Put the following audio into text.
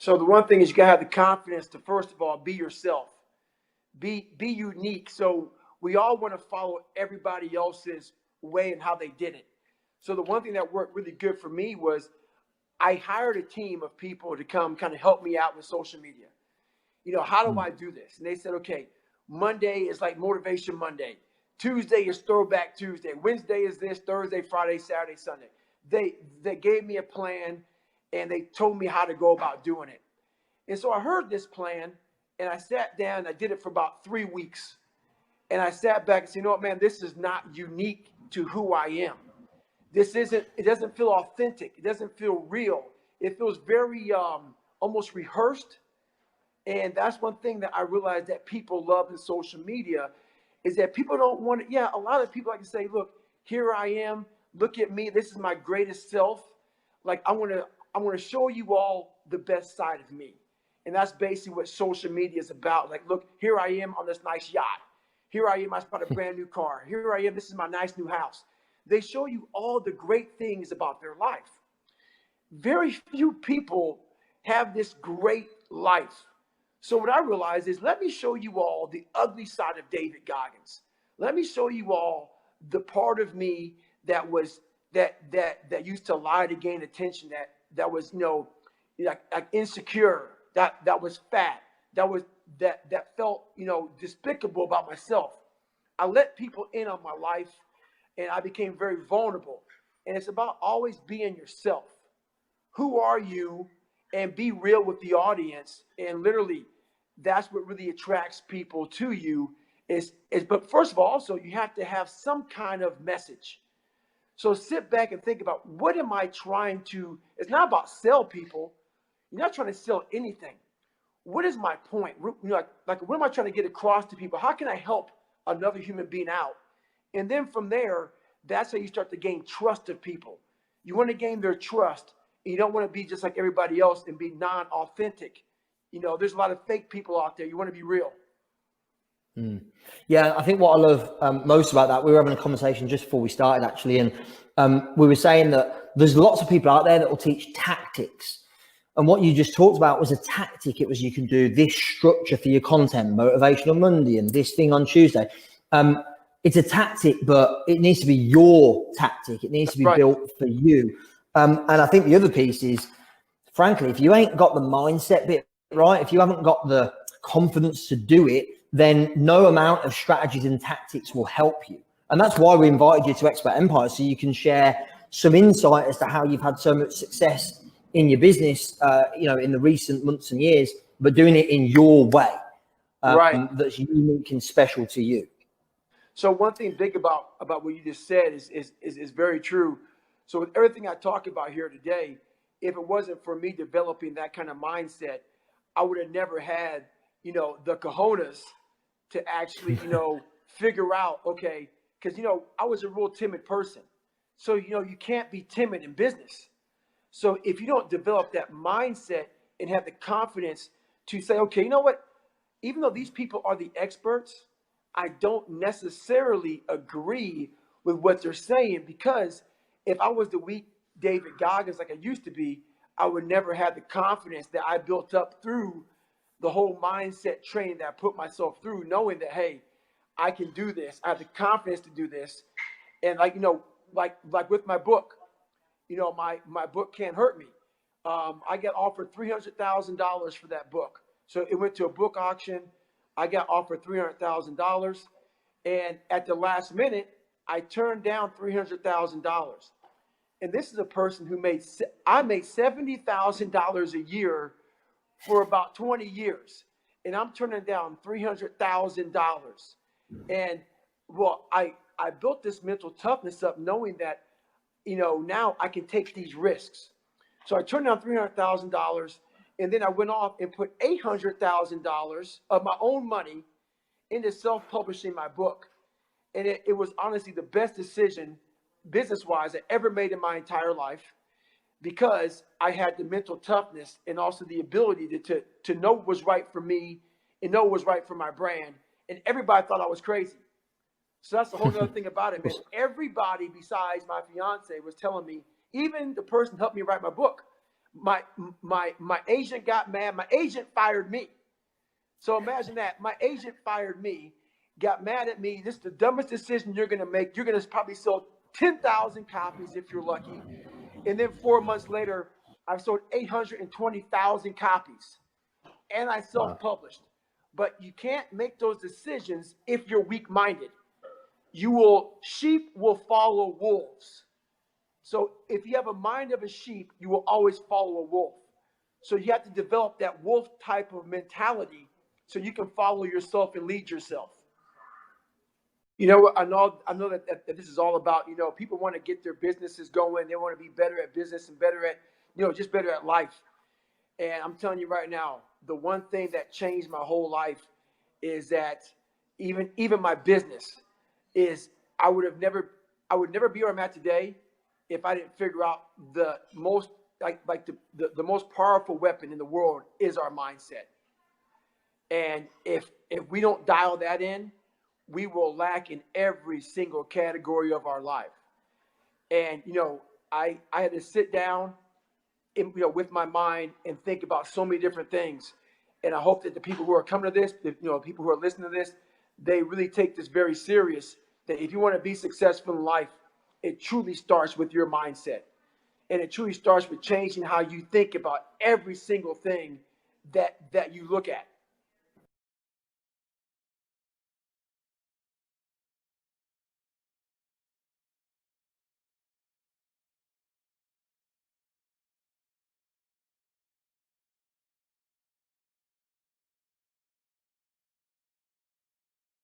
So the one thing is you gotta have the confidence to first of all be yourself, be unique. So we all want to follow everybody else's way and how they did it. So the one thing that worked really good for me was I hired a team of people to come kind of help me out with social media. How do I do this? And they said, okay, Monday is like Motivation Monday. Tuesday is Throwback Tuesday. Wednesday is this, Thursday, Friday, Saturday, Sunday. They gave me a plan and they told me how to go about doing it. And so I heard this plan and I sat down, I did it for about 3 weeks. And I sat back and said, you know what, man, this is not unique to who I am. It doesn't feel authentic. It doesn't feel real. It feels very almost rehearsed. And that's one thing that I realized that people love in social media is that people don't want to, a lot of people like to say, look, here I am, look at me, this is my greatest self. Like I want to show you all the best side of me. And that's basically what social media is about. Like, look, here I am on this nice yacht. Here I am, I bought a brand new car. Here I am, this is my nice new house. They show you all the great things about their life. Very few people have this great life. So what I realized is, let me show you all the ugly side of David Goggins. Let me show you all the part of me that used to lie to gain attention, that was like insecure, that was fat, that felt despicable about myself. I let people in on my life, and I became very vulnerable. And it's about always being yourself. Who are you? And be real with the audience. And literally, that's what really attracts people to you. But first of all, also, you have to have some kind of message. So sit back and think about, what am I trying to? It's not about sell people. You're not trying to sell anything. What is my point? Like what am I trying to get across to people? How can I help another human being out? And then from there, that's how you start to gain trust of people. You want to gain their trust. And you don't want to be just like everybody else and be non-authentic. There's a lot of fake people out there. You want to be real. Yeah, I think what I love most about that, we were having a conversation just before we started actually, and we were saying that there's lots of people out there that will teach tactics. And what you just talked about was a tactic. It was, you can do this structure for your content, motivational Monday and this thing on Tuesday. It's a tactic, but it needs to be your tactic. It needs to be built for you. And I think the other piece is, frankly, if you ain't got the mindset bit right, if you haven't got the confidence to do it, then no amount of strategies and tactics will help you. And that's why we invited you to Expert Empire, so you can share some insight as to how you've had so much success in your business, in the recent months and years, but doing it in your way, that's unique and special to you. So one thing big about what you just said is very true. So with everything I talk about here today, if it wasn't for me developing that kind of mindset, I would have never had, the cojones to actually, figure out, okay, because, I was a real timid person. So, you can't be timid in business. So if you don't develop that mindset and have the confidence to say, okay, you know what, even though these people are the experts, I don't necessarily agree with what they're saying, because if I was the weak David Goggins like I used to be, I would never have the confidence that I built up through the whole mindset training that I put myself through, knowing that, hey, I can do this. I have the confidence to do this. And like with my book, my book Can't Hurt Me. I got offered $300,000 for that book. So it went to a book auction. I got offered $300,000. And at the last minute, I turned down $300,000. And this is a person who made $70,000 a year for about 20 years. And I'm turning down $300,000. And well, I built this mental toughness up knowing that, now I can take these risks. So I turned down $300,000, and then I went off and put $800,000 of my own money into self-publishing my book. And it was honestly the best decision business-wise I ever made in my entire life, because I had the mental toughness and also the ability to know what was right for me and know what was right for my brand. And everybody thought I was crazy. So that's the whole other thing about it, man. Everybody besides my fiance was telling me, even the person who helped me write my book, My agent got mad. My agent fired me. So imagine that. My agent fired me, got mad at me. This is the dumbest decision you're going to make. You're going to probably sell 10,000 copies if you're lucky. And then 4 months later, I've sold 820,000 copies. And I Wow. self-published. But you can't make those decisions if you're weak-minded. Sheep will follow wolves. So if you have a mind of a sheep, you will always follow a wolf. So you have to develop that wolf type of mentality so you can follow yourself and lead yourself. You know, I know that this is all about, people want to get their businesses going. They want to be better at business and better at, just better at life. And I'm telling you right now, the one thing that changed my whole life is that even my business is I would never be where I'm at today if I didn't figure out the most the most powerful weapon in the world is our mindset. And if we don't dial that in, we will lack in every single category of our life. And I had to sit down with my mind and think about so many different things. And I hope that the people who are coming to this, people who are listening to this, they really take this very serious. That if you want to be successful in life, it truly starts with your mindset. And it truly starts with changing how you think about every single thing that you look at.